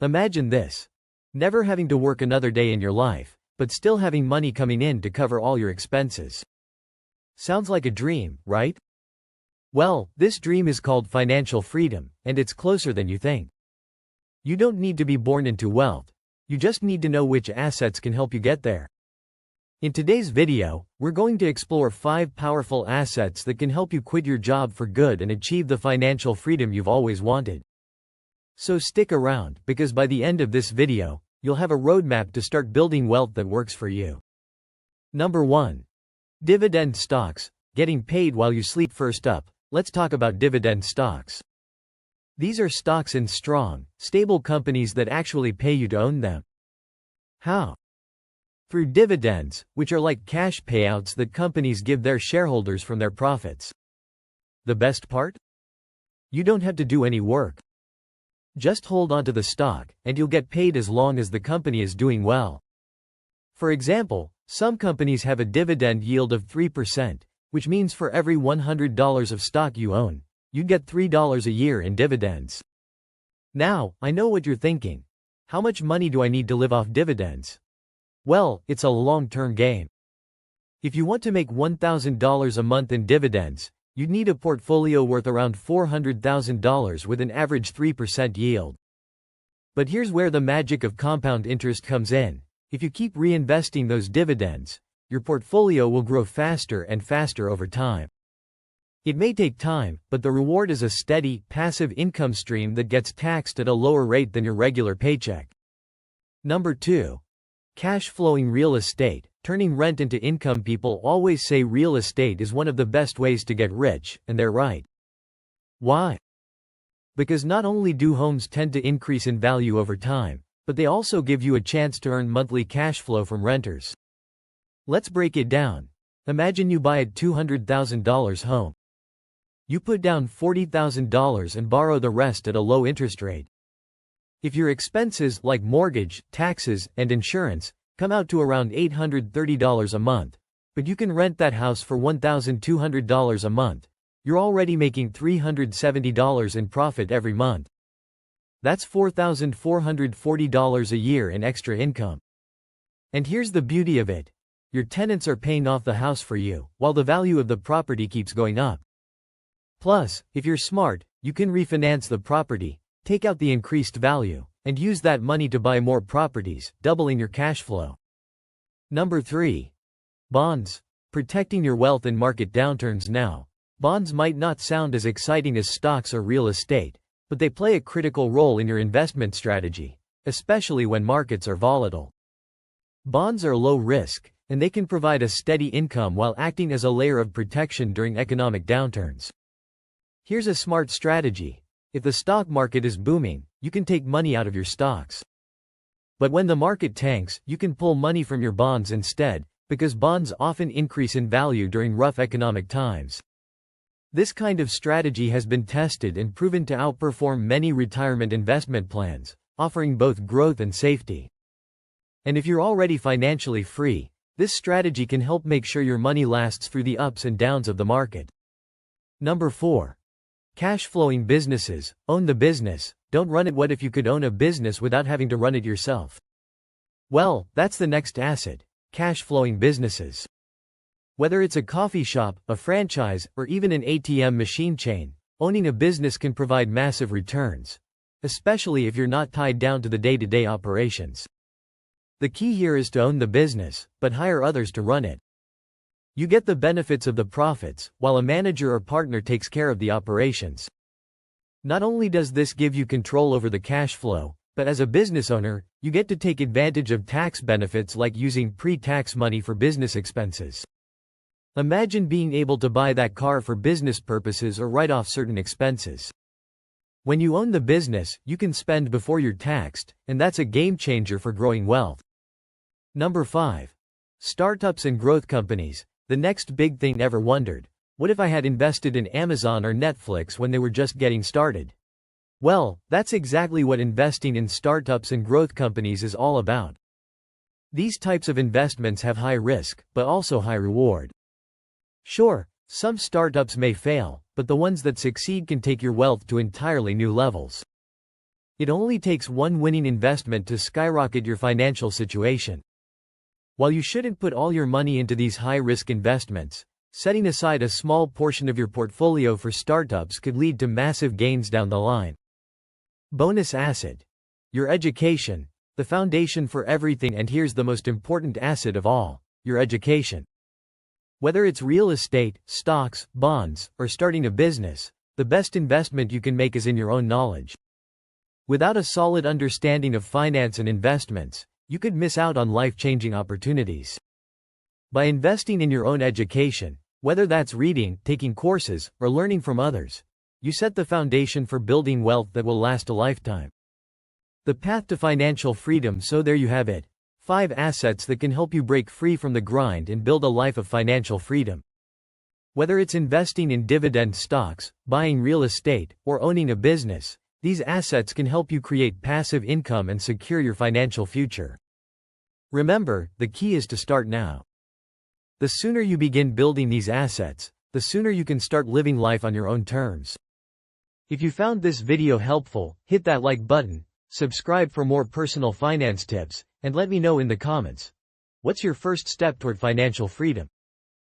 Imagine this. Never having to work another day in your life, but still having money coming in to cover all your expenses. Sounds like a dream, right? Well, this dream is called financial freedom, and it's closer than you think. You don't need to be born into wealth. You just need to know which assets can help you get there. In today's video, we're going to explore 5 powerful assets that can help you quit your job for good and achieve the financial freedom you've always wanted. So stick around, because by the end of this video, you'll have a roadmap to start building wealth that works for you. Number 1. Dividend stocks, getting paid while you sleep. First up, let's talk about dividend stocks. These are stocks in strong, stable companies that actually pay you to own them. How? Through dividends, which are like cash payouts that companies give their shareholders from their profits. The best part? You don't have to do any work. Just hold on to the stock, and you'll get paid as long as the company is doing well. For example, some companies have a dividend yield of 3%, which means for every $100 of stock you own, you get $3 a year in dividends. Now, I know what you're thinking. How much money do I need to live off dividends? Well, it's a long-term game. If you want to make $1,000 a month in dividends, you'd need a portfolio worth around $400,000 with an average 3% yield. But here's where the magic of compound interest comes in. If you keep reinvesting those dividends, your portfolio will grow faster and faster over time. It may take time, but the reward is a steady, passive income stream that gets taxed at a lower rate than your regular paycheck. Number 2. Cash flowing real estate, turning rent into income. People always say real estate is one of the best ways to get rich, and they're right. Why? Because not only do homes tend to increase in value over time, but they also give you a chance to earn monthly cash flow from renters. Let's break it down. Imagine you buy a $200,000 home. You put down $40,000 and borrow the rest at a low interest rate. If your expenses, like mortgage, taxes, and insurance, come out to around $830 a month, but you can rent that house for $1,200 a month, you're already making $370 in profit every month. That's $4,440 a year in extra income. And here's the beauty of it. Your tenants are paying off the house for you, while the value of the property keeps going up. Plus, if you're smart, you can refinance the property, take out the increased value, and use that money to buy more properties, doubling your cash flow. Number 3. Bonds. Protecting your wealth in market downturns. Now, bonds might not sound as exciting as stocks or real estate, but they play a critical role in your investment strategy, especially when markets are volatile. Bonds are low risk, and they can provide a steady income while acting as a layer of protection during economic downturns. Here's a smart strategy. If the stock market is booming, you can take money out of your stocks. But when the market tanks, you can pull money from your bonds instead, because bonds often increase in value during rough economic times. This kind of strategy has been tested and proven to outperform many retirement investment plans, offering both growth and safety. And if you're already financially free, this strategy can help make sure your money lasts through the ups and downs of the market. Number 4. Cash flowing businesses. Own the business, don't run it. What if you could own a business without having to run it yourself? Well, that's the next asset, cash flowing businesses. Whether it's a coffee shop, a franchise, or even an ATM machine chain, owning a business can provide massive returns, especially if you're not tied down to the day-to-day operations. The key here is to own the business, but hire others to run it. You get the benefits of the profits, while a manager or partner takes care of the operations. Not only does this give you control over the cash flow, but as a business owner, you get to take advantage of tax benefits like using pre-tax money for business expenses. Imagine being able to buy that car for business purposes or write off certain expenses. When you own the business, you can spend before you're taxed, and that's a game changer for growing wealth. Number 5. Startups and growth companies. The next big thing. Ever wondered, what if I had invested in Amazon or Netflix when they were just getting started? Well, that's exactly what investing in startups and growth companies is all about. These types of investments have high risk, but also high reward. Sure, some startups may fail, but the ones that succeed can take your wealth to entirely new levels. It only takes one winning investment to skyrocket your financial situation. While you shouldn't put all your money into these high-risk investments, setting aside a small portion of your portfolio for startups could lead to massive gains down the line. Bonus asset. Your education, the foundation for everything, and here's the most important asset of all, your education. Whether it's real estate, stocks, bonds, or starting a business, the best investment you can make is in your own knowledge. Without a solid understanding of finance and investments, you could miss out on life-changing opportunities. By investing in your own education, whether that's reading, taking courses, or learning from others, you set the foundation for building wealth that will last a lifetime. The path to financial freedom. So there you have it. 5 assets that can help you break free from the grind and build a life of financial freedom. Whether it's investing in dividend stocks, buying real estate, or owning a business, these assets can help you create passive income and secure your financial future. Remember, the key is to start now. The sooner you begin building these assets, the sooner you can start living life on your own terms. If you found this video helpful, hit that like button, subscribe for more personal finance tips, and let me know in the comments. What's your first step toward financial freedom?